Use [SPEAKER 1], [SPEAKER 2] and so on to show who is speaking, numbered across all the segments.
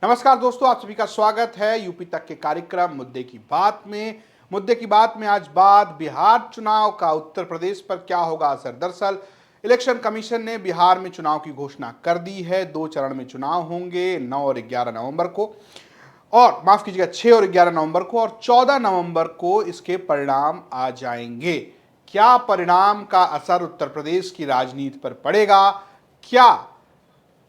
[SPEAKER 1] नमस्कार दोस्तों, आप सभी का स्वागत है यूपी तक के कार्यक्रम मुद्दे की बात में आज बात बिहार चुनाव का उत्तर प्रदेश पर क्या होगा असर। दरअसल इलेक्शन कमीशन ने बिहार में चुनाव की घोषणा कर दी है। 2 चरण में चुनाव होंगे, 9 और 11 नवंबर को, और माफ कीजिएगा 6 और 11 नवंबर को, और 14 नवंबर को इसके परिणाम आ जाएंगे। क्या परिणाम का असर उत्तर प्रदेश की राजनीति पर पड़ेगा? क्या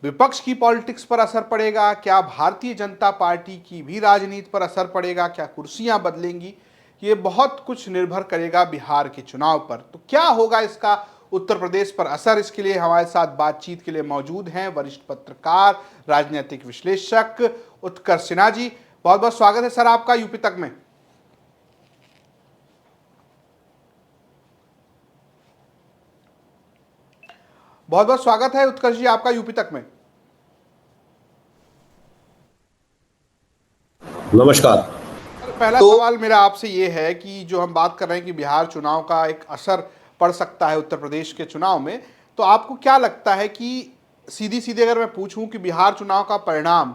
[SPEAKER 1] विपक्ष की पॉलिटिक्स पर असर पड़ेगा? क्या भारतीय जनता पार्टी की भी राजनीति पर असर पड़ेगा? क्या कुर्सियां बदलेंगी? ये बहुत कुछ निर्भर करेगा बिहार के चुनाव पर। तो क्या होगा इसका उत्तर प्रदेश पर असर? इसके लिए हमारे साथ बातचीत के लिए मौजूद हैं वरिष्ठ पत्रकार, राजनीतिक विश्लेषक उत्कर्ष सिन्हा जी। बहुत बहुत स्वागत है सर आपका यूपी तक में। बहुत बहुत स्वागत है उत्कर्ष जी आपका यूपी तक में।
[SPEAKER 2] नमस्कार।
[SPEAKER 1] पहला सवाल मेरा आपसे ये है कि जो हम बात कर रहे हैं कि बिहार चुनाव का एक असर पड़ सकता है उत्तर प्रदेश के चुनाव में, तो आपको क्या लगता है कि सीधी सीधी अगर मैं पूछूं कि बिहार चुनाव का परिणाम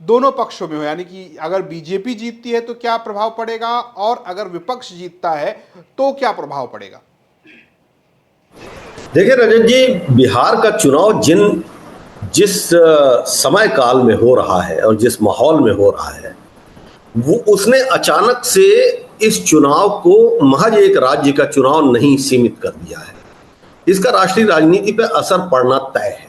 [SPEAKER 1] दोनों पक्षों में हो, यानी कि अगर बीजेपी जीतती है तो क्या प्रभाव पड़ेगा, और अगर विपक्ष जीतता है तो क्या प्रभाव पड़ेगा?
[SPEAKER 2] देखिए रजत जी, बिहार का चुनाव जिस समय काल में हो रहा है और जिस माहौल में हो रहा है, वो उसने अचानक से इस चुनाव को महज एक राज्य का चुनाव नहीं सीमित कर दिया है। इसका राष्ट्रीय राजनीति पे असर पड़ना तय है।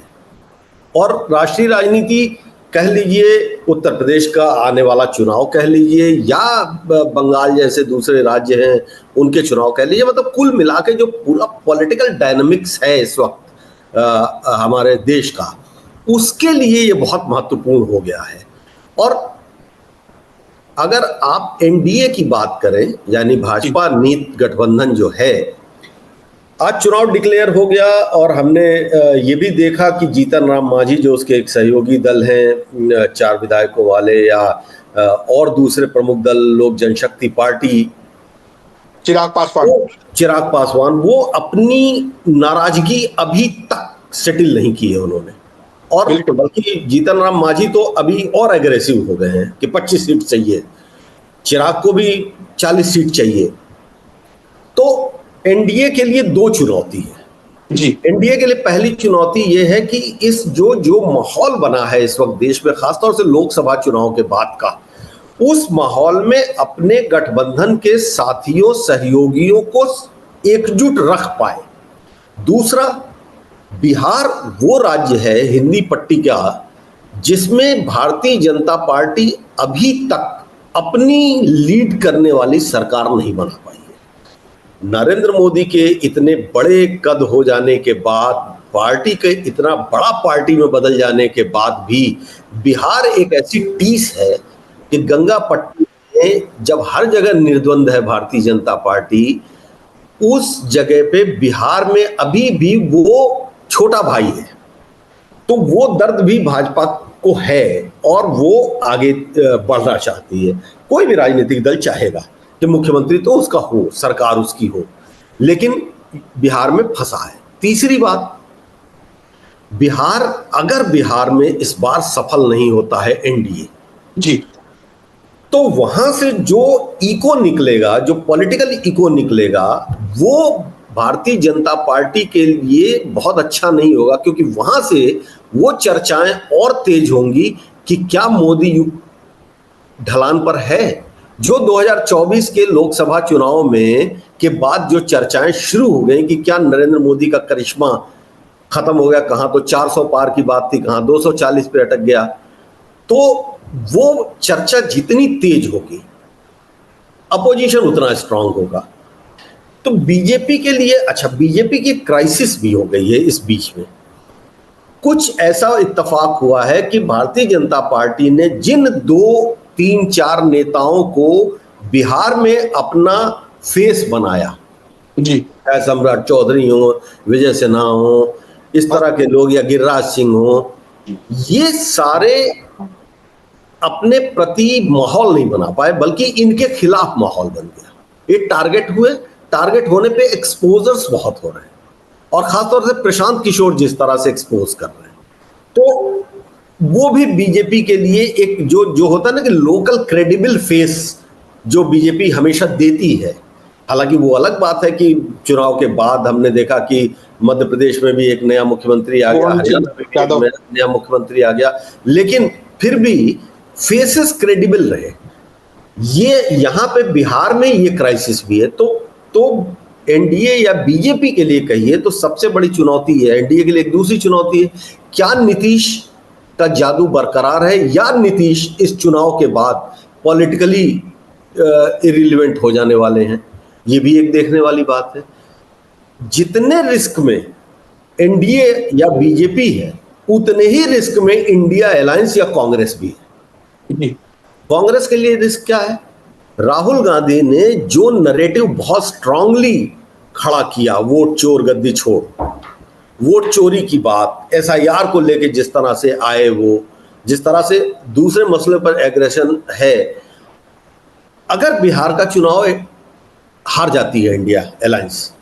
[SPEAKER 2] और राष्ट्रीय राजनीति कह लीजिए, उत्तर प्रदेश का आने वाला चुनाव कह लीजिए, या बंगाल जैसे दूसरे राज्य हैं उनके चुनाव कह लीजिए, मतलब कुल मिला के जो पूरा पॉलिटिकल डायनामिक्स है इस वक्त हमारे देश का, उसके लिए ये बहुत महत्वपूर्ण हो गया है। और अगर आप एनडीए की बात करें, यानी भाजपा नीत गठबंधन जो है, आज चुनाव डिक्लेयर हो गया और हमने ये भी देखा कि जीतन राम मांझी जो उसके एक सहयोगी दल हैं 4 विधायकों वाले, या और दूसरे प्रमुख दल लोक जनशक्ति पार्टी, चिराग पासवान, वो अपनी नाराजगी अभी तक सेटल नहीं की है उन्होंने। और बल्कि जीतन राम मांझी तो अभी और एग्रेसिव हो गए हैं कि 25 सीट चाहिए, चिराग को भी 40 सीट चाहिए। तो एनडीए के लिए 2 चुनौती है जी। एनडीए के लिए पहली चुनौती यह है कि इस जो माहौल बना है इस वक्त देश में, खासतौर से लोकसभा चुनाव के बाद का, उस माहौल में अपने गठबंधन के साथियों सहयोगियों को एकजुट रख पाए। दूसरा, बिहार वो राज्य है हिंदी पट्टी का जिसमें भारतीय जनता पार्टी अभी तक अपनी लीड करने वाली सरकार नहीं बना पाई है। नरेंद्र मोदी के इतने बड़े कद हो जाने के बाद, पार्टी के इतना बड़ा पार्टी में बदल जाने के बाद भी बिहार एक ऐसी टीस है कि गंगा पट्टी में जब हर जगह निर्द्वंद है भारतीय जनता पार्टी, उस जगह पे बिहार में अभी भी वो छोटा भाई है। तो वो दर्द भी भाजपा को है और वो आगे बढ़ना चाहती है। कोई भी राजनीतिक दल चाहेगा कि मुख्यमंत्री तो उसका हो, सरकार उसकी हो, लेकिन बिहार में फंसा है। तीसरी बात, अगर बिहार में इस बार सफल नहीं होता है एनडीए जी, तो वहां से जो इको निकलेगा, जो पॉलिटिकल इको निकलेगा, वो भारतीय जनता पार्टी के लिए बहुत अच्छा नहीं होगा, क्योंकि वहां से वो चर्चाएं और तेज होंगी कि क्या मोदी ढलान पर है। जो 2024 के लोकसभा चुनाव में के बाद जो चर्चाएं शुरू हो गई कि क्या नरेंद्र मोदी का करिश्मा खत्म हो गया, कहां तो 400 पार की बात थी, कहां 240 पे अटक गया, तो वो चर्चा जितनी तेज होगी अपोजिशन उतना स्ट्रांग होगा। तो बीजेपी के लिए, अच्छा, बीजेपी की क्राइसिस भी हो गई है इस बीच में। कुछ ऐसा इत्तेफाक हुआ है कि भारतीय जनता पार्टी ने जिन 2, 3, 4 नेताओं को बिहार में अपना फेस बनाया जी, सम्राट चौधरी हो, विजय सिन्हा हो, इस तरह के लोग, या गिरिराज सिंह हो, ये सारे अपने प्रति माहौल नहीं बना पाए, बल्कि इनके खिलाफ माहौल बन गया। ये टारगेट हुए, टारगेट होने पे एक्सपोजर्स बहुत हो रहे हैं, और खासतौर से प्रशांत किशोर जिस तरह से एक्सपोज कर रहे हैं। तो वो भी बीजेपी के लिए एक जो जो होता है ना कि लोकल क्रेडिबल फेस जो बीजेपी हमेशा देती है। हालांकि वो अलग बात है कि चुनाव के बाद हमने देखा कि मध्य प्रदेश में भी एक नया मुख्यमंत्री आ गया,
[SPEAKER 1] मोहन सिंह
[SPEAKER 2] हरियाणा में भी एक
[SPEAKER 1] यादव।
[SPEAKER 2] नया मुख्यमंत्री आ गया, लेकिन फिर भी फेसेस क्रेडिबल रहे। ये यहाँ पे बिहार में ये क्राइसिस भी है। तो एनडीए या बीजेपी के लिए कहिए तो सबसे बड़ी चुनौती है, एनडीए के लिए एक दूसरी चुनौती है, क्या नीतीश का जादू बरकरार है या नीतीश इस चुनाव के बाद पॉलिटिकली इरिलेवेंट हो जाने वाले हैं। ये भी एक देखने वाली बात है। जितने रिस्क में एनडीए या बीजेपी है, उतने ही रिस्क में इंडिया अलायंस या कांग्रेस भी है। कांग्रेस के लिए रिस्क क्या है? राहुल गांधी ने जो नरेटिव बहुत स्ट्रांगली खड़ा किया, वोट चोर गद्दी छोड़, वोट चोरी की बात, एसआईआर को लेके जिस तरह से आए, वो जिस तरह से दूसरे मसले पर एग्रेशन है, अगर बिहार का चुनाव हार जाती है इंडिया अलायंस,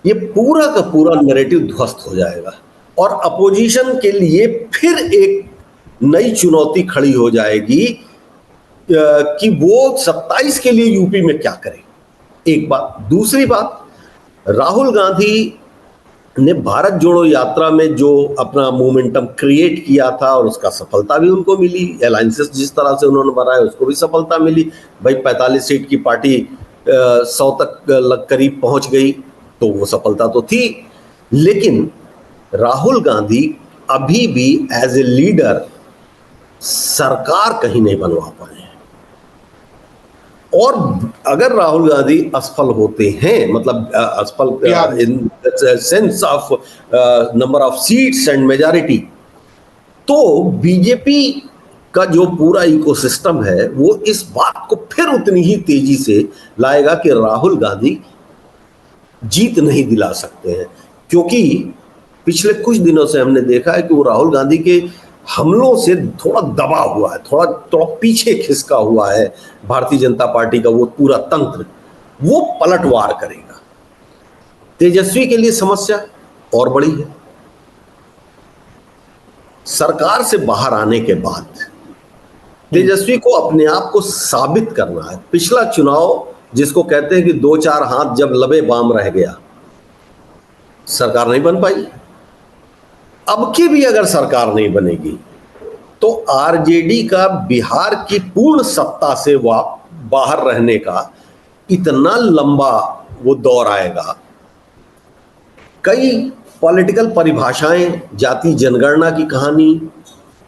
[SPEAKER 2] ये पूरा का पूरा नैरेटिव ध्वस्त हो जाएगा और अपोजिशन के लिए फिर एक नई चुनौती खड़ी हो जाएगी कि वो 27 के लिए यूपी में क्या करे। एक बात। दूसरी बात, राहुल गांधी ने भारत जोड़ो यात्रा में जो अपना मोमेंटम क्रिएट किया था और उसका सफलता भी उनको मिली, अलायंसेस जिस तरह से उन्होंने बनाया उसको भी सफलता मिली। भाई 45 सीट की पार्टी 100 तक करीब पहुंच गई, तो वो सफलता तो थी। लेकिन राहुल गांधी अभी भी एज ए लीडर सरकार कहीं नहीं बनवा पाए। और अगर राहुल गांधी असफल होते हैं, मतलब असफल in sense of number of seats and majority, तो बीजेपी का जो पूरा इकोसिस्टम है वो इस बात को फिर उतनी ही तेजी से लाएगा कि राहुल गांधी जीत नहीं दिला सकते हैं। क्योंकि पिछले कुछ दिनों से हमने देखा है कि वो राहुल गांधी के हमलों से थोड़ा दबा हुआ है, थोड़ा पीछे खिसका हुआ है। भारतीय जनता पार्टी का वो पूरा तंत्र वो पलटवार करेगा। तेजस्वी के लिए समस्या और बड़ी है। सरकार से बाहर आने के बाद तेजस्वी को अपने आप को साबित करना है। पिछला चुनाव जिसको कहते हैं कि 2-4 हाथ जब लबे बाम रह गया, सरकार नहीं बन पाई। अब की भी अगर सरकार नहीं बनेगी तो आरजेडी का बिहार की पूर्ण सत्ता से बाहर रहने का इतना लंबा वो दौर आएगा। कई पॉलिटिकल परिभाषाएं, जाति जनगणना की कहानी,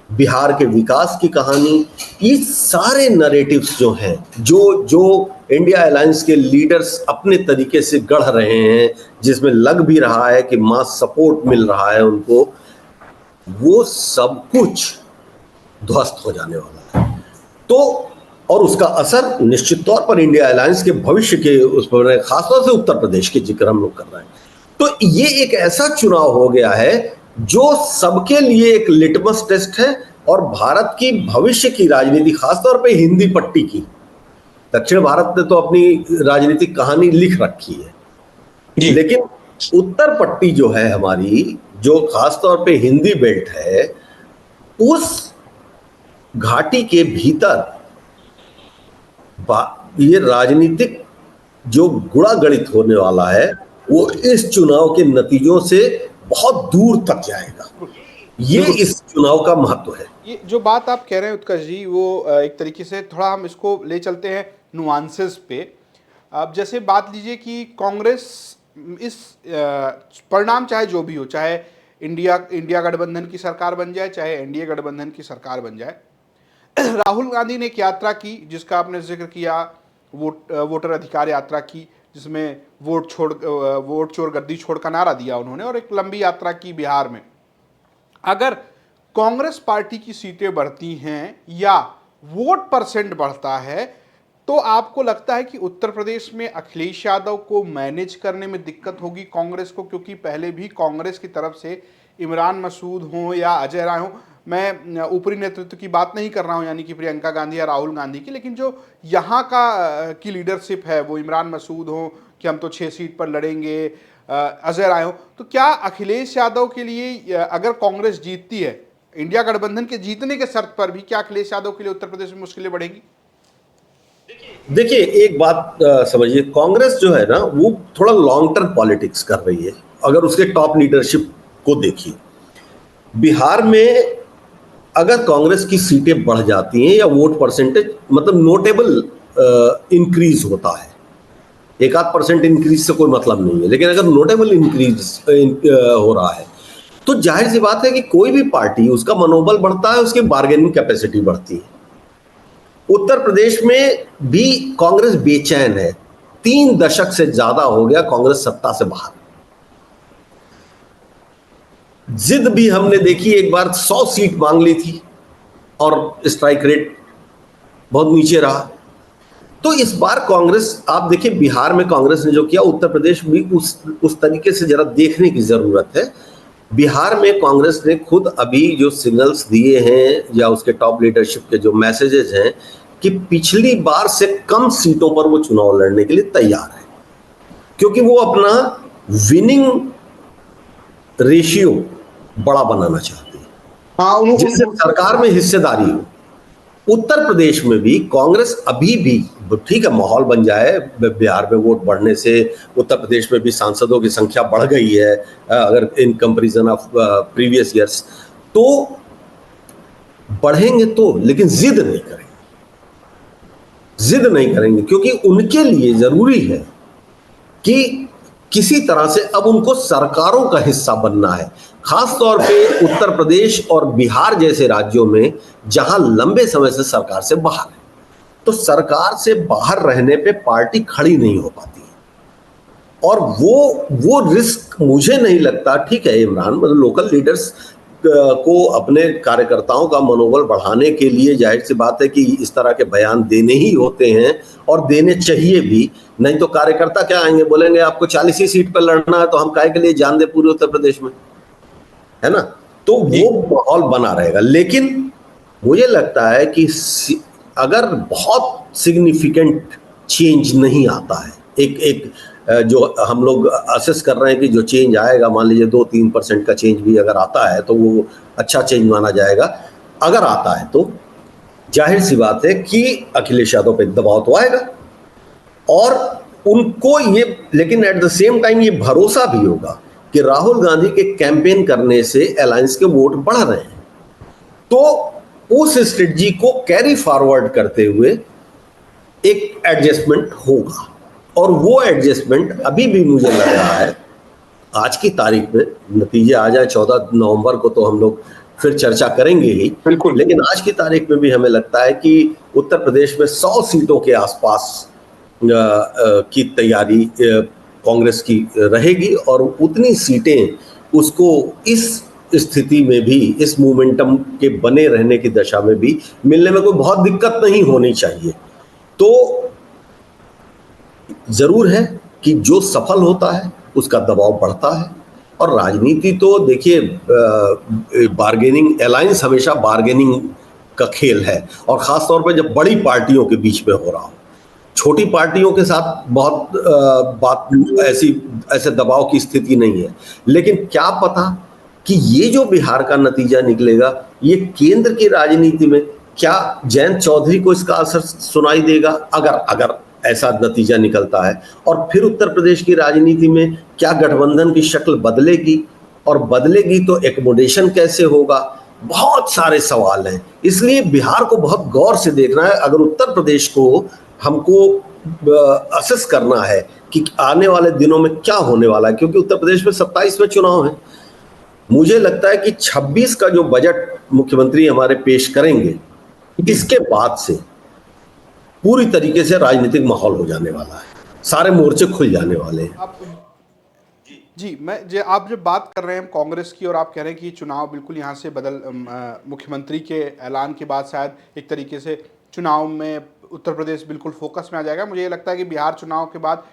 [SPEAKER 2] बिहार के विकास की कहानी, ये सारे नरेटिव्स जो हैं, जो इंडिया अलायंस के लीडर्स अपने तरीके से गढ़ रहे हैं, जिसमें लग भी रहा है कि मास सपोर्ट मिल रहा है उनको, वो सब कुछ ध्वस्त हो जाने वाला है। तो और उसका असर निश्चित तौर पर इंडिया अलायंस के भविष्य के उस पर, खासतौर से उत्तर प्रदेश के जिक्र हम लोग कर रहे हैं। तो ये एक ऐसा चुनाव हो गया है जो सबके लिए एक लिटमस टेस्ट है और भारत की भविष्य की राजनीति, खासतौर पे हिंदी पट्टी की, दक्षिण भारत ने तो अपनी राजनीतिक कहानी लिख रखी है, लेकिन उत्तर पट्टी जो है हमारी, जो खासतौर पे हिंदी बेल्ट है, उस घाटी के भीतर ये राजनीतिक जो गुणा गणित होने वाला है वो इस चुनाव के नतीजों से बहुत दूर तक जाएगा। ये इस चुनाव का महत्व है।
[SPEAKER 1] ये जो बात आप कह रहे हैं उत्कर्ष जी, वो एक तरीके से थोड़ा हम इसको ले चलते हैं नुआंसेस पे। अब जैसे बात लीजिए कि कांग्रेस इस परिणाम चाहे जो भी हो, चाहे इंडिया गठबंधन की सरकार बन जाए, चाहे एनडीए गठबंधन की सरकार बन जाए, राहुल गांधी ने एक यात्रा की जिसका आपने जिक्र किया, वोटर अधिकार यात्रा की, जिसमें वोट चोर गद्दी छोड़ का नारा दिया उन्होंने, और एक लंबी यात्रा की बिहार में। अगर कांग्रेस पार्टी की सीटें बढ़ती हैं या वोट परसेंट बढ़ता है तो आपको लगता है कि उत्तर प्रदेश में अखिलेश यादव को मैनेज करने में दिक्कत होगी कांग्रेस को? क्योंकि पहले भी कांग्रेस की तरफ से इमरान मसूद हों या अजय राय हों, मैं ऊपरी नेतृत्व की बात नहीं कर रहा हूं, यानी कि प्रियंका गांधी या राहुल गांधी की, लेकिन जो यहाँ की लीडरशिप है वो इमरान मसूद हो कि हम तो 6 सीट पर लड़ेंगे, अजय राय हो, तो क्या अखिलेश यादव के लिए अगर कांग्रेस जीतती है इंडिया गठबंधन के जीतने के शर्त पर भी क्या अखिलेश यादव के लिए उत्तर प्रदेश में मुश्किलें बढ़ेगी?
[SPEAKER 2] देखिए, एक बात समझिए, कांग्रेस जो है ना वो थोड़ा लॉन्ग टर्म पॉलिटिक्स कर रही है। अगर उसके टॉप लीडरशिप को देखिए, बिहार में अगर कांग्रेस की सीटें बढ़ जाती हैं या वोट परसेंटेज मतलब नोटेबल इंक्रीज होता है, एक आध परसेंट इंक्रीज से कोई मतलब नहीं है, लेकिन अगर नोटेबल इंक्रीज हो रहा है तो जाहिर सी बात है कि कोई भी पार्टी उसका मनोबल बढ़ता है, उसकी बार्गेनिंग कैपेसिटी बढ़ती है। उत्तर प्रदेश में भी कांग्रेस बेचैन है। 3 दशक से ज्यादा हो गया कांग्रेस सत्ता से बाहर। जिद भी हमने देखी, एक बार 100 सीट मांग ली थी और स्ट्राइक रेट बहुत नीचे रहा। तो इस बार कांग्रेस, आप देखिए बिहार में कांग्रेस ने जो किया, उत्तर प्रदेश भी उस तरीके से जरा देखने की जरूरत है। बिहार में कांग्रेस ने खुद अभी जो सिग्नल्स दिए हैं या उसके टॉप लीडरशिप के जो मैसेजेस हैं कि पिछली बार से कम सीटों पर वो चुनाव लड़ने के लिए तैयार है, क्योंकि वो अपना विनिंग रेशियो बड़ा बनाना चाहती है,
[SPEAKER 1] हाँ,
[SPEAKER 2] जिससे सरकार में हिस्सेदारी हो। उत्तर प्रदेश में भी कांग्रेस अभी भी, ठीक है, माहौल बन जाए, बिहार में वोट बढ़ने से उत्तर प्रदेश में भी सांसदों की संख्या बढ़ गई है अगर in comparison of previous years, तो बढ़ेंगे तो, लेकिन जिद नहीं करेंगे। जिद नहीं करेंगे क्योंकि उनके लिए जरूरी है कि किसी तरह से अब उनको सरकारों का हिस्सा बनना है, खासतौर पे उत्तर प्रदेश और बिहार जैसे राज्यों में जहां लंबे समय से सरकार से बाहर है। तो सरकार से बाहर रहने पे पार्टी खड़ी नहीं हो पाती है, और वो रिस्क मुझे नहीं लगता। ठीक है, इमरान, मतलब लोकल लीडर्स को अपने कार्यकर्ताओं का मनोबल बढ़ाने के लिए जाहिर सी बात है कि इस तरह के बयान देने ही होते हैं और देने चाहिए भी। नहीं तो कार्यकर्ता क्या आएंगे, बोलेंगे आपको 40 ही सीट पर लड़ना है तो हम काहे के लिए जान दे पूरे उत्तर प्रदेश में, है ना। तो वो माहौल बना रहेगा। लेकिन मुझे लगता है कि अगर बहुत सिग्निफिकेंट चेंज नहीं आता है, एक जो हम लोग असेस कर रहे हैं कि जो चेंज आएगा, मान लीजिए 2-3% का चेंज भी अगर आता है तो वो अच्छा चेंज माना जाएगा। अगर आता है तो जाहिर सी बात है कि अखिलेश यादव पे दबाव तो आएगा, और उनको ये, लेकिन एट द सेम टाइम ये भरोसा भी होगा कि राहुल गांधी के कैंपेन करने से अलायंस के वोट बढ़ रहे हैं, तो उस स्ट्रेटजी को कैरी फॉरवर्ड करते हुए एक एडजस्टमेंट होगा। और वो एडजस्टमेंट अभी भी मुझे लग रहा है, आज की तारीख में नतीजे आ जाए 14 नवंबर को तो हम लोग फिर चर्चा करेंगे ही,
[SPEAKER 1] बिल्कुल,
[SPEAKER 2] लेकिन आज की तारीख में भी हमें लगता है कि उत्तर प्रदेश में 100 सीटों के आसपास की तैयारी कांग्रेस की रहेगी, और उतनी सीटें उसको इस स्थिति में भी, इस मोमेंटम के बने रहने की दशा में भी मिलने में कोई बहुत दिक्कत नहीं होनी चाहिए। तो जरूर है कि जो सफल होता है उसका दबाव बढ़ता है, और राजनीति तो देखिए बार्गेनिंग, अलायंस हमेशा बार्गेनिंग का खेल है, और खासतौर पर जब बड़ी पार्टियों के बीच में हो रहा हो। छोटी पार्टियों के साथ बहुत बात ऐसे दबाव की स्थिति नहीं है। लेकिन क्या पता कि ये जो बिहार का नतीजा निकलेगा, ये केंद्र की राजनीति में क्या जयंत चौधरी को इसका असर सुनाई देगा, अगर ऐसा नतीजा निकलता है, और फिर उत्तर प्रदेश की राजनीति में क्या गठबंधन की शक्ल बदलेगी, और बदलेगी तो एकोमोडेशन कैसे होगा, बहुत सारे सवाल हैं। इसलिए बिहार को बहुत गौर से देखना है। अगर उत्तर प्रदेश को हमको असेस करना है कि आने वाले दिनों में क्या होने वाला है, क्योंकि उत्तर प्रदेश में 27 में चुनाव है। मुझे लगता है कि 26 का जो बजट मुख्यमंत्री हमारे पेश करेंगे, इसके बाद से पूरी तरीके से राजनीतिक माहौल हो जाने वाला है, सारे मोर्चे खुल जाने वाले हैं।
[SPEAKER 1] आप जब बात कर रहे हैं कांग्रेस की, और आप कह रहे हैं कि चुनाव बिल्कुल यहाँ से मुख्यमंत्री के ऐलान के बाद शायद एक तरीके से चुनाव में उत्तर प्रदेश बिल्कुल फोकस में आ जाएगा। मुझे ये लगता है कि बिहार चुनाव के बाद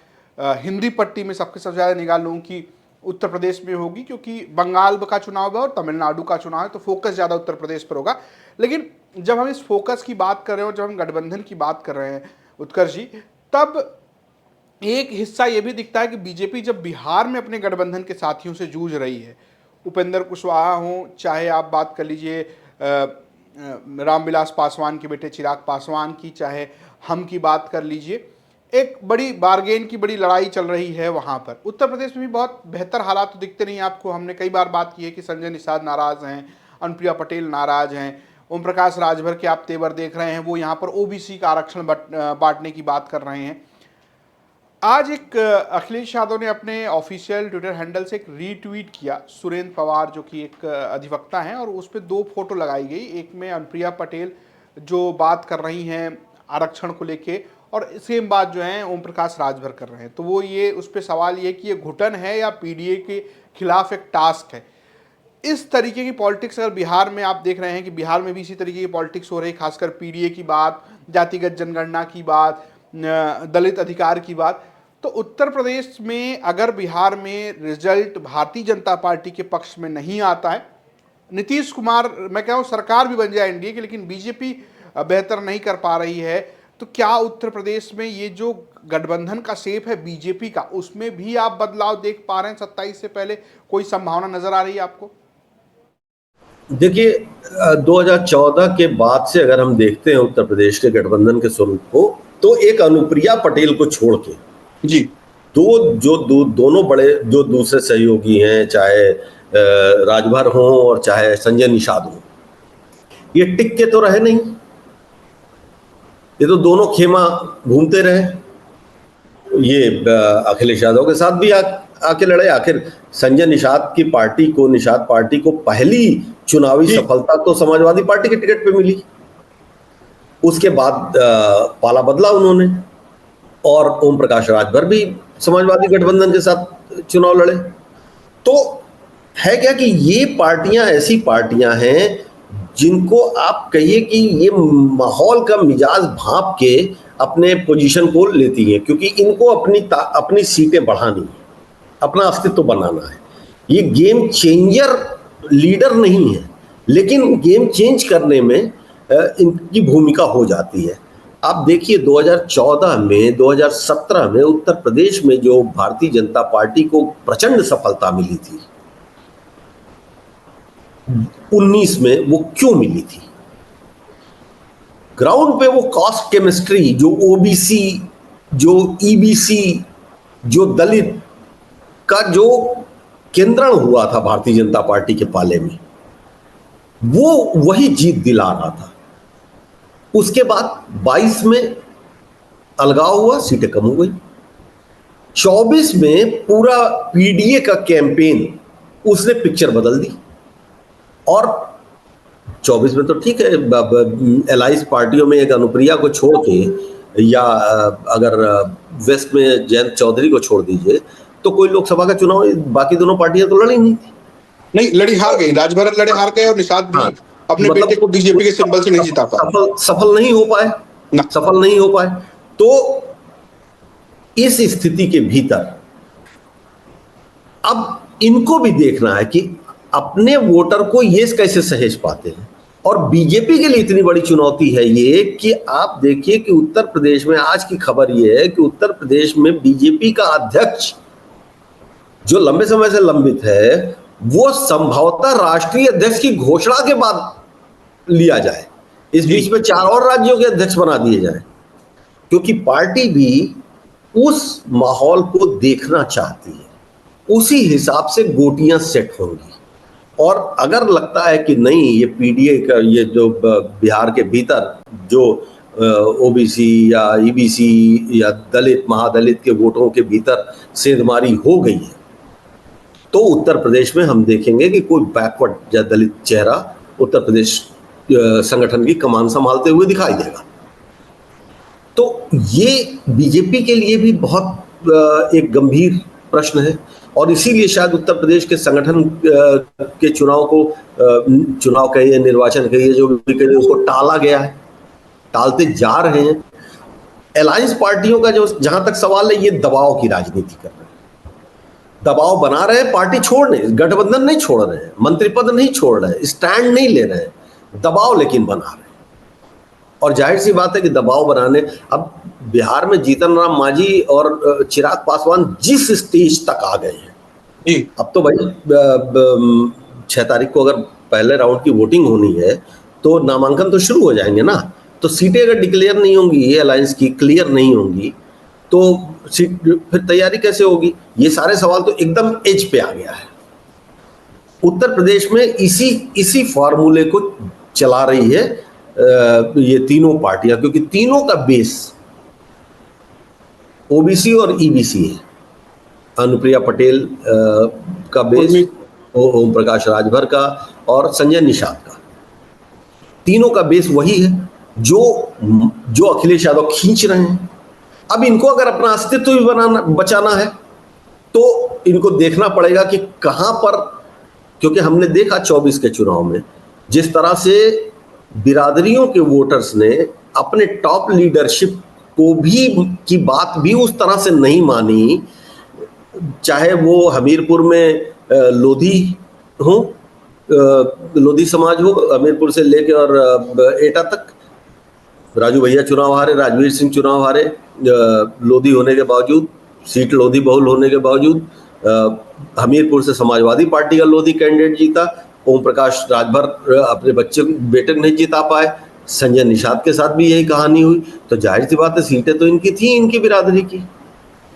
[SPEAKER 1] हिंदी पट्टी में सबसे ज़्यादा निगाह लोगों की उत्तर प्रदेश में होगी, क्योंकि बंगाल का चुनाव है और तमिलनाडु का चुनाव है, तो फोकस ज़्यादा उत्तर प्रदेश पर होगा। लेकिन जब हम इस फोकस की बात कर रहे हैं और जब हम गठबंधन की बात कर रहे हैं उत्कर्ष जी, तब एक हिस्सा ये भी दिखता है कि बीजेपी जब बिहार में अपने गठबंधन के साथियों से जूझ रही है, उपेंद्र कुशवाहा हों, चाहे आप बात कर लीजिए रामविलास पासवान के बेटे चिराग पासवान की, चाहे हम की बात कर लीजिए, एक बड़ी बार्गेन की बड़ी लड़ाई चल रही है वहाँ पर। उत्तर प्रदेश में भी बहुत बेहतर हालात तो दिखते नहीं आपको। हमने कई बार बात की है कि संजय निषाद नाराज़ हैं, अनुप्रिया पटेल नाराज़ हैं, ओम प्रकाश राजभर के आप तेवर देख रहे हैं, वो यहाँ पर ओबीसी का आरक्षण बांटने की बात कर रहे हैं। आज एक अखिलेश यादव ने अपने ऑफिशियल ट्विटर हैंडल से एक रीट्वीट किया, सुरेंद्र पवार जो कि एक अधिवक्ता हैं, और उस पर 2 फोटो लगाई गई। एक में अनुप्रिया पटेल जो बात कर रही हैं आरक्षण को लेके, और सेम बात जो है ओम प्रकाश राजभर कर रहे हैं। तो वो ये उस पर सवाल ये कि ये घुटन है या पीडीए के खिलाफ एक टास्क है। इस तरीके की पॉलिटिक्स अगर बिहार में आप देख रहे हैं कि बिहार में भी इसी तरीके की पॉलिटिक्स हो रही है, खासकर पीडीए की बात, जातिगत जनगणना की बात, दलित अधिकार की बात, तो उत्तर प्रदेश में अगर बिहार में रिजल्ट भारतीय जनता पार्टी के पक्ष में नहीं आता है, नीतीश कुमार, मैं कह रहा हूँ सरकार भी बन जाए एनडीए की, लेकिन बीजेपी बेहतर नहीं कर पा रही है, तो क्या उत्तर प्रदेश में ये जो गठबंधन का शेप है बीजेपी का, उसमें भी आप बदलाव देख पा रहे हैं 27 से पहले? कोई संभावना नजर आ रही है आपको?
[SPEAKER 2] देखिए, 2014 के बाद से अगर हम देखते हैं उत्तर प्रदेश के गठबंधन के स्वरूप को, तो एक अनुप्रिया पटेल को छोड़ के
[SPEAKER 1] जी
[SPEAKER 2] दोनों बड़े जो दूसरे सहयोगी हैं, चाहे राजभर हों और चाहे संजय निषाद हों, ये टिक के तो रहे नहीं। ये तो दोनों खेमा घूमते रहे। ये अखिलेश यादव के साथ भी आके लड़े। आखिर संजय निषाद पार्टी को पहली चुनावी सफलता तो समाजवादी पार्टी के टिकट पे मिली। उसके बाद पाला बदला उन्होंने, और ओम प्रकाश राजभर भी समाजवादी गठबंधन के साथ चुनाव लड़े। तो है क्या कि ये पार्टियां ऐसी पार्टियां हैं जिनको आप कहिए कि ये माहौल का मिजाज भांप के अपने पोजीशन को लेती हैं, क्योंकि इनको अपनी सीटें बढ़ानी है, अपना अस्तित्व बनाना है। ये गेम चेंजर लीडर नहीं है, लेकिन गेम चेंज करने में इनकी भूमिका हो जाती है। आप देखिए 2014 में, 2017 में उत्तर प्रदेश में जो भारतीय जनता पार्टी को प्रचंड सफलता मिली थी, 19 में वो क्यों मिली थी? ग्राउंड पे वो कास्ट केमिस्ट्री, जो ओबीसी, जो ईबीसी, जो दलित का जो केंद्रण हुआ था भारतीय जनता पार्टी के पाले में, वो वही जीत दिला रहा था। उसके बाद 22 में अलगाव हुआ, सीटें कम हो गई। 24 में पूरा पीडीए का कैंपेन उसने पिक्चर बदल दी, और 24 में तो ठीक है, एलाइज पार्टियों में एक अनुप्रिया को छोड़ के, या अगर वेस्ट में जयंत चौधरी को छोड़ दीजिए, तो कोई लोकसभा का चुनाव बाकी दोनों पार्टियां तो लड़ी नहीं
[SPEAKER 1] लड़ी हार गई। राजभर लड़े हार गए, और निषाद भी अपने बेटे को बीजेपी के सिंबल से नहीं जिता पाए,
[SPEAKER 2] सफल नहीं हो पाए। तो इस स्थिति के भीतर अब इनको भी देखना है कि अपने वोटर को ये कैसे सहेज पाते हैं। और बीजेपी के लिए इतनी बड़ी चुनौती है ये कि आप देखिए कि उत्तर प्रदेश में आज की खबर ये है कि उत्तर प्रदेश में बीजेपी का अध्यक्ष जो लंबे समय से लंबित है, वो संभवतः राष्ट्रीय अध्यक्ष की घोषणा के बाद लिया जाए। इस बीच में 4 और राज्यों के अध्यक्ष बना दिए जाए, क्योंकि पार्टी भी उस माहौल को देखना चाहती है। उसी हिसाब से गोटियां सेट होंगी। और अगर लगता है कि नहीं, ये पीडीए का ये जो बिहार के भीतर जो ओबीसी या ईबीसी या दलित महादलित के वोटों के भीतर सेंधमारी हो गई है, तो उत्तर प्रदेश में हम देखेंगे कि कोई बैकवर्ड या दलित चेहरा उत्तर प्रदेश संगठन की कमान संभालते हुए दिखाई देगा। तो ये बीजेपी के लिए भी बहुत एक गंभीर प्रश्न है, और इसीलिए शायद उत्तर प्रदेश के संगठन के चुनाव कहिए, निर्वाचन कहिए, जो भी कहिए, उसको टाला गया है, टालते जा रहे हैं। अलायंस पार्टियों का जो जहां तक सवाल है, ये दबाव की राजनीति कर रहे हैं, दबाव बना रहे हैं, पार्टी छोड़ रहे हैं, गठबंधन नहीं छोड़ रहे हैं, मंत्री पद नहीं छोड़ रहे हैं, स्टैंड नहीं ले रहे हैं, दबाव लेकिन बना रहे हैं। और जाहिर सी बात है कि दबाव बनाने, अब बिहार में जीतन राम मांझी और चिराग पासवान जिस स्टेज तक आ गए हैं, अब तो भाई 6 तारीख को अगर पहले राउंड की वोटिंग होनी है तो नामांकन तो शुरू हो जाएंगे ना। तो सीटें अगर डिक्लेयर नहीं होंगी, ये अलायंस की क्लियर नहीं होंगी, तो फिर तैयारी कैसे होगी? ये सारे सवाल तो एकदम एज पे आ गया है। उत्तर प्रदेश में इसी फॉर्मूले को चला रही है ये तीनों पार्टियां, क्योंकि तीनों का बेस ओबीसी और ईबीसी है। अनुप्रिया पटेल का बेस, ओम प्रकाश राजभर का और संजय निषाद का, तीनों का बेस वही है जो अखिलेश यादव खींच रहे हैं। अब इनको अगर अपना अस्तित्व भी बचाना है तो इनको देखना पड़ेगा कि कहां पर, क्योंकि हमने देखा 24 के चुनाव में जिस तरह से बिरादरियों के वोटर्स ने अपने टॉप लीडरशिप की बात भी उस तरह से नहीं मानी, चाहे वो हमीरपुर में लोधी हो, लोधी समाज हो, हमीरपुर से लेके और एटा तक। राजू भैया चुनाव हारे, राजवीर सिंह चुनाव हारे, लोधी होने के बावजूद, सीट लोधी बहुल होने के बावजूद। हमीरपुर से समाजवादी पार्टी का लोधी कैंडिडेट जीता, ओम प्रकाश राजभर अपने बेटे नहीं जिता पाए, संजय निषाद के साथ भी यही कहानी हुई। तो जाहिर सी बात है सीटें तो इनकी थी, इनकी बिरादरी की,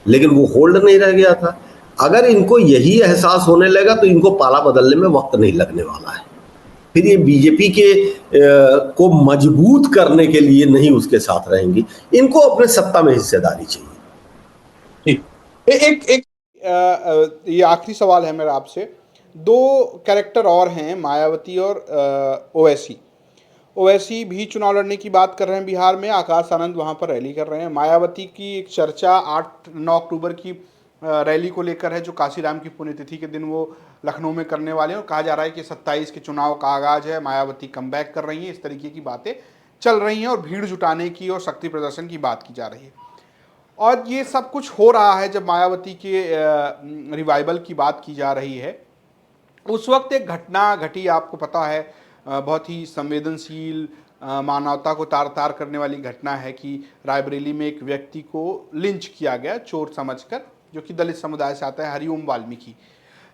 [SPEAKER 2] लेकिन वो होल्ड नहीं रह गया था। अगर इनको यही एहसास होने लगा तो इनको पाला बदलने में वक्त नहीं लगने वाला है। फिर ये बीजेपी के को मजबूत करने के लिए नहीं उसके साथ रहेंगी, इनको अपने सत्ता में हिस्सेदारी चाहिए।
[SPEAKER 1] ये आखिरी सवाल है मेरा आपसे। दो कैरेक्टर और हैं, मायावती और ओवैसी। ओवैसी भी चुनाव लड़ने की बात कर रहे हैं बिहार में, आकाश आनंद वहां पर रैली कर रहे हैं। मायावती की एक चर्चा 8-9 अक्टूबर की रैली को लेकर है, जो काशीराम की पुण्यतिथि के दिन वो लखनऊ में करने वाले हैं, और कहा जा रहा है कि 27 के चुनाव का आगाज है, मायावती कमबैक कर रही हैं, इस तरीके की बातें चल रही हैं और भीड़ जुटाने की और शक्ति प्रदर्शन की बात की जा रही है। और ये सब कुछ हो रहा है जब मायावती के रिवाइवल की बात की जा रही है। उस वक्त एक घटना घटी, आपको पता है, बहुत ही संवेदनशील, मानवता को तार तार करने वाली घटना है कि रायबरेली में एक व्यक्ति को लिंच किया गया चोर समझकर, जो कि दलित समुदाय से आता है, हरिओम वाल्मीकि।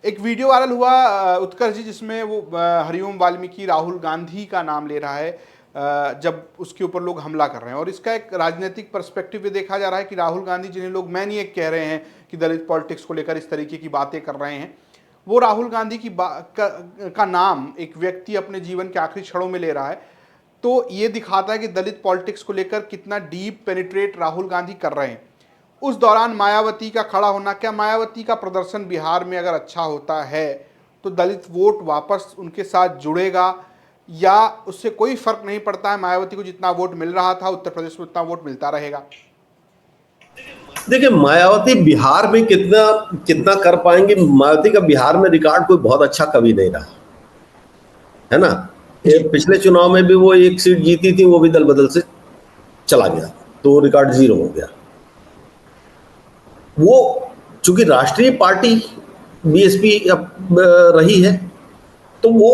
[SPEAKER 1] एक वीडियो वायरल हुआ उत्कर्ष जी, जिसमें वो हरिओम वाल्मीकि राहुल गांधी का नाम ले रहा है जब उसके ऊपर लोग हमला कर रहे हैं। और इसका एक राजनीतिक पर्सपेक्टिव भी देखा जा रहा है कि राहुल गांधी, जिन्हें लोग मैनिएक कह रहे हैं कि दलित पॉलिटिक्स को लेकर इस तरीके की बातें कर रहे हैं, वो राहुल गांधी का नाम एक व्यक्ति अपने जीवन के आखिरी क्षणों में ले रहा है। तो ये दिखाता है कि दलित पॉलिटिक्स को लेकर कितना डीप पेनिट्रेट राहुल गांधी कर रहे हैं। उस दौरान मायावती का खड़ा होना, क्या मायावती का प्रदर्शन बिहार में अगर अच्छा होता है तो दलित वोट वापस उनके साथ जुड़ेगा, या उससे कोई फर्क नहीं पड़ता है, मायावती को जितना वोट मिल रहा था उत्तर प्रदेश में उतना वोट मिलता रहेगा?
[SPEAKER 2] देखिए, मायावती बिहार में कितना कर पाएंगे। मायावती का बिहार में रिकॉर्ड कोई बहुत अच्छा कभी नहीं रहा है ना। पिछले चुनाव में भी वो एक सीट जीती थी, वो भी दल बदल से चला गया, तो रिकॉर्ड 0 हो गया। वो चूंकि राष्ट्रीय पार्टी बीएसपी रही है, तो वो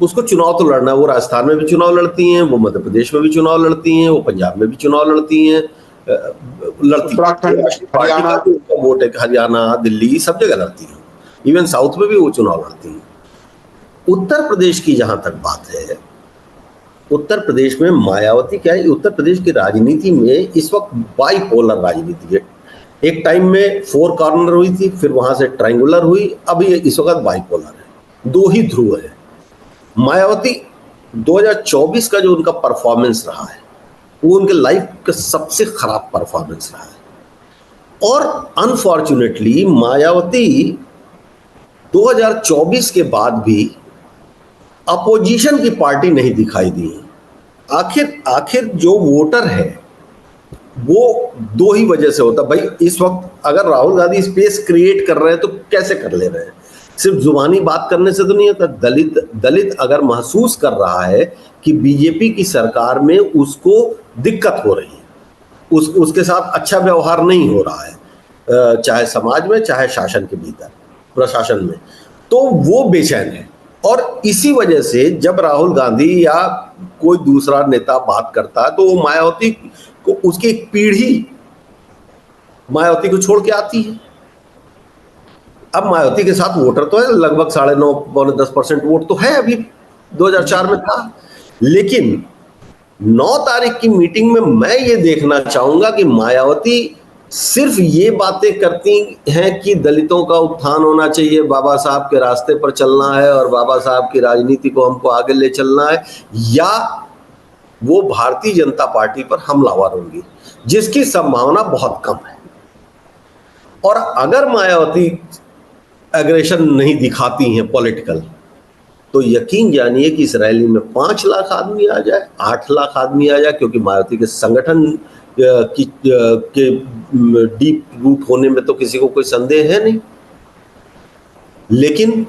[SPEAKER 2] उसको चुनाव तो लड़ना है। वो राजस्थान में भी चुनाव लड़ती हैं, वो मध्य प्रदेश में भी चुनाव लड़ती हैं, वो पंजाब में भी चुनाव लड़ती हैं, हरियाणा, वोट है, हरियाणा, दिल्ली, सब जगह लड़ती हैं, इवन साउथ में भी वो चुनाव लड़ती हैं। उत्तर प्रदेश की जहां तक बात है, उत्तर प्रदेश में मायावती क्या है, उत्तर प्रदेश की राजनीति में इस वक्त बाइपोलर राजनीति है। एक टाइम में 4 कॉर्नर हुई थी, फिर वहां से ट्रायंगुलर हुई, अब ये इस वक्त बाइपोलर है, 2 ही ध्रुव है। मायावती 2024 का जो उनका परफॉर्मेंस रहा है, वो उनके लाइफ का सबसे खराब परफॉर्मेंस रहा है। और अनफॉर्चुनेटली मायावती 2024 के बाद भी अपोजिशन की पार्टी नहीं दिखाई दी। आखिर जो वोटर है वो 2 ही वजह से होता भाई। इस वक्त अगर राहुल गांधी स्पेस क्रिएट कर रहे हैं तो कैसे कर ले रहे हैं? सिर्फ जुबानी बात करने से तो नहीं होता। दलित अगर महसूस कर रहा है कि बीजेपी की सरकार में उसको दिक्कत हो रही है, उसके साथ अच्छा व्यवहार नहीं हो रहा है, चाहे समाज में चाहे शासन के भीतर, प्रशासन में, तो वो बेचैन है। और इसी वजह से जब राहुल गांधी या कोई दूसरा नेता बात करता है तो वो मायावती को, उसकी एक पीढ़ी मायावती को छोड़ के आती है। अब मायावती के साथ वोटर तो है, लगभग 9.5 पौने 10% वोट तो है अभी, 2004 में था। लेकिन 9 तारीख की मीटिंग में मैं ये देखना चाहूंगा कि मायावती सिर्फ ये बातें करती हैं कि दलितों का उत्थान होना चाहिए, बाबा साहब के रास्ते पर चलना है और बाबा साहब की राजनीति को हमको आगे ले चलना है, या वो भारतीय जनता पार्टी पर हमलावर होंगी, जिसकी संभावना बहुत कम है। और अगर मायावती एग्रेशन नहीं दिखाती हैं पॉलिटिकल, तो यकीन जानिए कि इस रैली में 5 लाख आदमी आ जाए, 8 लाख आदमी आ जाए, क्योंकि मायावती के संगठन के डीप रूट होने में तो किसी को कोई संदेह है नहीं। लेकिन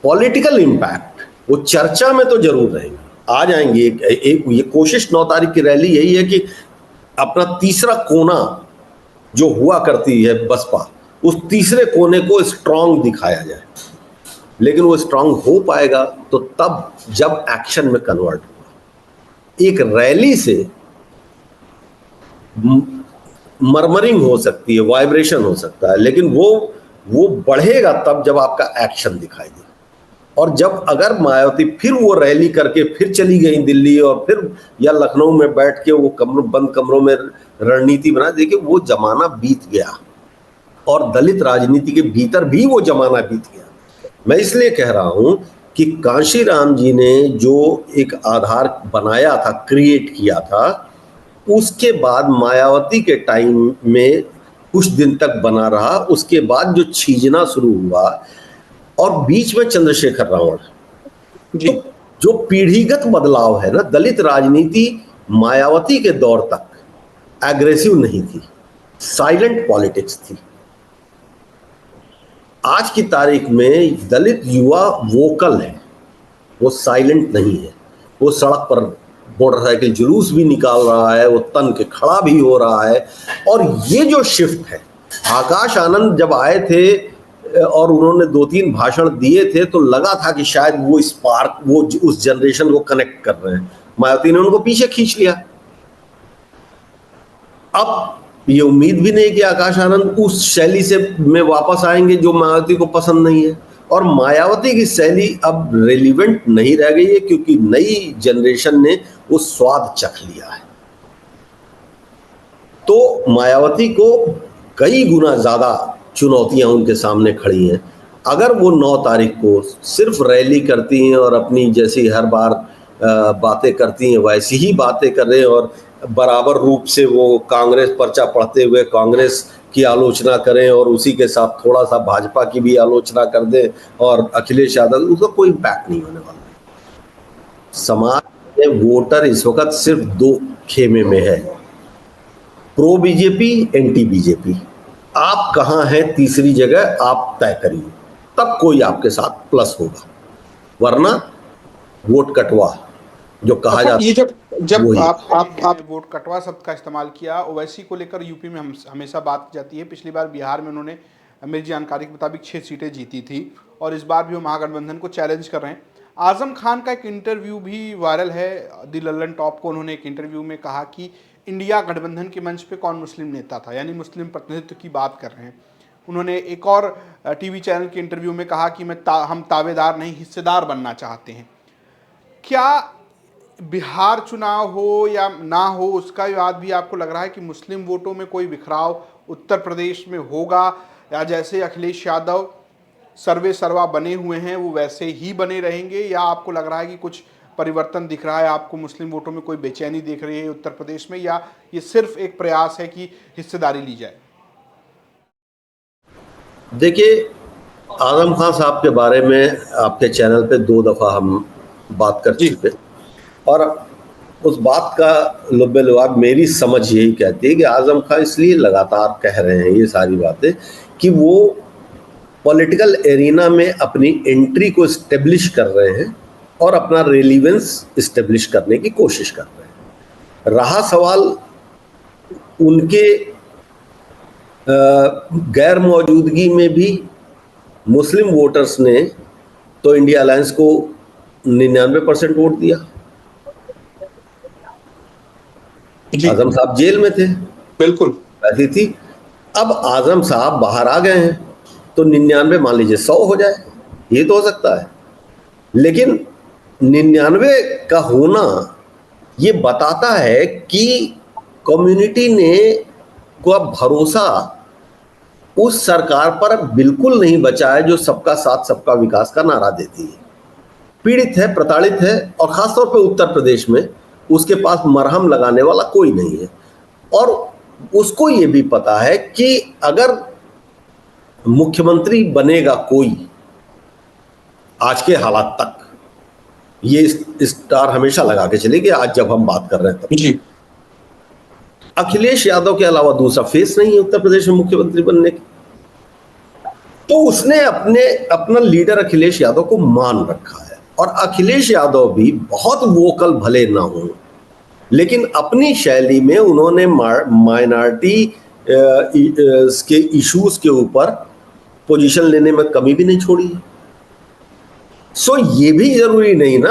[SPEAKER 2] पॉलिटिकल इंपैक्ट वो चर्चा में तो जरूर रहेंगे, आ जाएंगे। ये कोशिश 9 तारीख की रैली यही है कि अपना तीसरा कोना जो हुआ करती है बसपा, उस तीसरे कोने को स्ट्रांग दिखाया जाए। लेकिन वो स्ट्रांग हो पाएगा तो तब जब एक्शन में कन्वर्ट होगा। एक रैली से मरमरिंग हो सकती है, वाइब्रेशन हो सकता है, लेकिन वो बढ़ेगा तब जब आपका एक्शन दिखाई दे। और जब अगर मायावती फिर वो रैली करके फिर चली गई दिल्ली और फिर या लखनऊ में बैठ के वो बंद कमरों में रणनीति बना, देखिए वो जमाना बीत गया और दलित राजनीति के भीतर भी वो जमाना बीत गया। मैं इसलिए कह रहा हूं कि कांशीराम जी ने जो एक आधार बनाया था, क्रिएट किया था, उसके बाद मायावती के टाइम में कुछ दिन तक बना रहा, उसके बाद जो छीजना शुरू हुआ और बीच में चंद्रशेखर रावण, तो जो पीढ़ीगत बदलाव है ना, दलित राजनीति मायावती के दौर तक एग्रेसिव नहीं थी, साइलेंट पॉलिटिक्स थी। आज की तारीख में दलित युवा वोकल है, वो साइलेंट नहीं है। वो सड़क पर मोटरसाइकिल जुलूस भी निकाल रहा है, वो तन के खड़ा भी हो रहा है। और ये जो शिफ्ट है, आकाश आनंद जब आए थे और उन्होंने 2-3 भाषण दिए थे तो लगा था कि शायद वो स्पार्क, वो उस जनरेशन को कनेक्ट कर रहे हैं। मायावती ने उनको पीछे खींच लिया। अब ये उम्मीद भी नहीं कि आकाश आनंद उस शैली से में वापस आएंगे जो मायावती को पसंद नहीं है। और मायावती की शैली अब रेलिवेंट नहीं रह गई है, क्योंकि नई जनरेशन ने वो स्वाद चख लिया है। तो मायावती को कई गुना ज्यादा चुनौतियां उनके सामने खड़ी हैं। अगर वो 9 तारीख को सिर्फ रैली करती हैं और अपनी जैसी हर बार बातें करती हैं वैसी ही बातें कर रहे हैं और बराबर रूप से वो कांग्रेस पर्चा पढ़ते हुए कांग्रेस की आलोचना करें और उसी के साथ थोड़ा सा भाजपा की भी आलोचना कर दें और अखिलेश यादव, उसका कोई इम्पैक्ट नहीं होने वाला। समाज में वोटर इस वक्त सिर्फ 2 खेमे में है, प्रो बीजेपी, एंटी बीजेपी। आप कहाँ हैं तीसरी जगह, आप तय करिए, तब कोई आपके साथ प्लस होगा, वरना वोट कटवा जो कहा जाता है।
[SPEAKER 1] ये जब आप वोट कटवा शब्द का इस्तेमाल किया, ओवैसी को लेकर यूपी में हमेशा बात की जाती है। पिछली बार बिहार में उन्होंने मेरी जानकारी के मुताबिक 6 सीटें जीती थी और इस बार भी वो महागठबंधन को चैलेंज कर रहे हैं। आजम खान का एक इंटरव्यू भी वायरल है, दी लल्लन टॉप को। उन्होंने एक इंटरव्यू में कहा कि इंडिया गठबंधन के मंच पे कौन मुस्लिम नेता था, यानी मुस्लिम प्रतिनिधित्व की बात कर रहे हैं। उन्होंने एक और टीवी चैनल के इंटरव्यू में कहा कि हम तावेदार नहीं हिस्सेदार बनना चाहते हैं। क्या बिहार चुनाव हो या ना हो उसका विवाद भी आपको लग रहा है कि मुस्लिम वोटों में कोई बिखराव उत्तर प्रदेश में होगा, या जैसे अखिलेश यादव सर्वे सर्वा बने हुए हैं वो वैसे ही बने रहेंगे, या आपको लग रहा है कि कुछ परिवर्तन दिख रहा है, आपको मुस्लिम वोटों में कोई बेचैनी दिख रही है उत्तर प्रदेश में, या ये सिर्फ एक प्रयास है कि हिस्सेदारी ली जाए?
[SPEAKER 2] देखिए, आजम खान साहब के बारे में आपके चैनल पे 2 दफा हम बात कर चुके, और उस बात का लुब्बे लुआब मेरी समझ यही कहती है कि आजम खान इसलिए लगातार कह रहे हैं ये सारी बातें कि वो पॉलिटिकल एरिना में अपनी एंट्री को इस्टेब्लिश कर रहे हैं और अपना रेलिवेंस इस्टेब्लिश करने की कोशिश कर रहे हैं। रहा सवाल उनके गैर मौजूदगी में भी मुस्लिम वोटर्स ने तो इंडिया अलायंस को 99% वोट दिया। आजम साहब जेल में थे,
[SPEAKER 1] बिल्कुल
[SPEAKER 2] ऐसी थी। अब आजम साहब बाहर आ गए हैं, तो 99 मान लीजिए 100 हो जाए, ये तो हो सकता है। लेकिन 99 का होना ये बताता है कि कम्युनिटी ने को भरोसा उस सरकार पर बिल्कुल नहीं बचा है जो सबका साथ सबका विकास का नारा देती है। पीड़ित है, प्रताड़ित है, और खासतौर पे उत्तर प्रदेश में उसके पास मरहम लगाने वाला कोई नहीं है। और उसको ये भी पता है कि अगर मुख्यमंत्री बनेगा कोई, आज के हालात तक ये स्टार हमेशा लगा के चलेगी, आज जब हम बात कर रहे हैं तब
[SPEAKER 1] जी,
[SPEAKER 2] अखिलेश यादव के अलावा दूसरा फेस नहीं है उत्तर प्रदेश में मुख्यमंत्री बनने की। तो उसने अपना लीडर अखिलेश यादव को मान रखा है, और अखिलेश यादव भी बहुत वोकल भले ना हो, लेकिन अपनी शैली में उन्होंने माइनॉरिटी के इश्यूज के ऊपर पोजीशन लेने में कमी भी नहीं छोड़ी। सो ये भी जरूरी नहीं ना,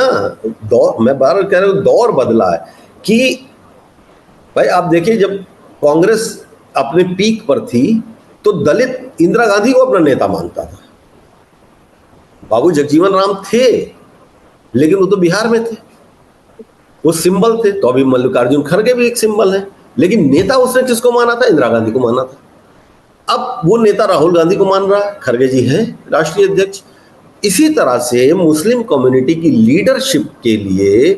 [SPEAKER 2] दौर, मैं बार बार कह रहा हूं, दौर बदला है कि भाई आप देखिए, जब कांग्रेस अपने पीक पर थी तो दलित इंदिरा गांधी को अपना नेता मानता था। बाबू जगजीवन राम थे, लेकिन वो तो बिहार में थे, वो सिंबल थे। तो अभी मल्लिकार्जुन खड़गे भी एक सिंबल है, लेकिन नेता उसने किसको माना था? इंदिरा गांधी को माना था। अब वो नेता राहुल गांधी को मान रहा है, खड़गे जी हैं राष्ट्रीय अध्यक्ष। इसी तरह से मुस्लिम कम्युनिटी की लीडरशिप के लिए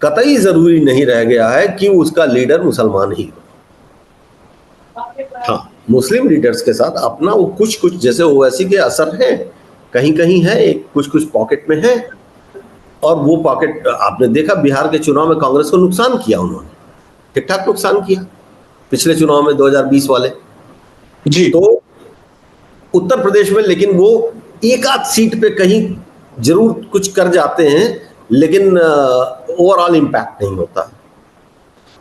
[SPEAKER 2] कतई जरूरी नहीं रह गया है कि उसका लीडर मुसलमान ही हो। हाँ, मुस्लिम लीडर्स के साथ अपना वो कुछ जैसे ओवैसी के असर है, कहीं कहीं है, एक कुछ पॉकेट में है। और वो पॉकेट आपने देखा, बिहार के चुनाव में कांग्रेस को नुकसान किया उन्होंने, ठीक ठाक नुकसान किया पिछले चुनाव में 2020 वाले।
[SPEAKER 1] जी,
[SPEAKER 2] तो उत्तर प्रदेश में लेकिन वो एक आध सीट पे कहीं जरूर कुछ कर जाते हैं, लेकिन ओवरऑल इंपैक्ट नहीं होता।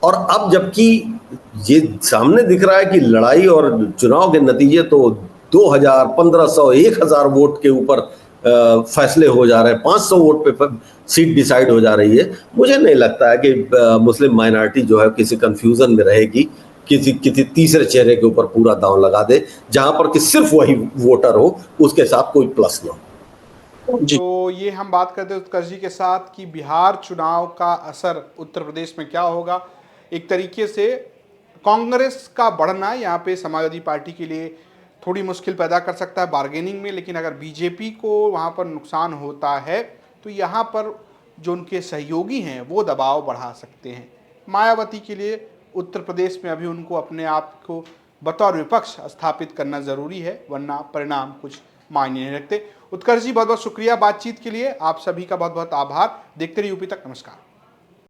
[SPEAKER 2] और अब जबकि ये सामने दिख रहा है कि लड़ाई और चुनाव के नतीजे तो 2000, 1500, 1000 वोट के ऊपर फैसले हो जा रहे हैं, 500 वोट पे सीट डिसाइड हो जा रही है। मुझे नहीं लगता है कि मुस्लिम माइनॉरिटी जो है किसी कंफ्यूजन में रहेगी, किसी तीसरे चेहरे के ऊपर पूरा दांव लगा दे, जहां पर कि सिर्फ वही वोटर हो, उसके साथ कोई प्लस ना हो।
[SPEAKER 1] तो ये हम बात करते हैं उत्कर्ष जी के साथ कि बिहार चुनाव का असर उत्तर प्रदेश में क्या होगा। एक तरीके से कांग्रेस का बढ़ना यहाँ पे समाजवादी पार्टी के लिए थोड़ी मुश्किल पैदा कर सकता है बार्गेनिंग में, लेकिन अगर बीजेपी को वहाँ पर नुकसान होता है तो यहाँ पर जो उनके सहयोगी हैं वो दबाव बढ़ा सकते हैं। मायावती के लिए उत्तर प्रदेश में अभी उनको अपने आप को बतौर विपक्ष स्थापित करना ज़रूरी है, वरना परिणाम कुछ मायने नहीं रखते। उत्कर्ष जी, बहुत बहुत शुक्रिया बातचीत के लिए, आप सभी का बहुत बहुत आभार। देखते रहिए यूपी तक। नमस्कार।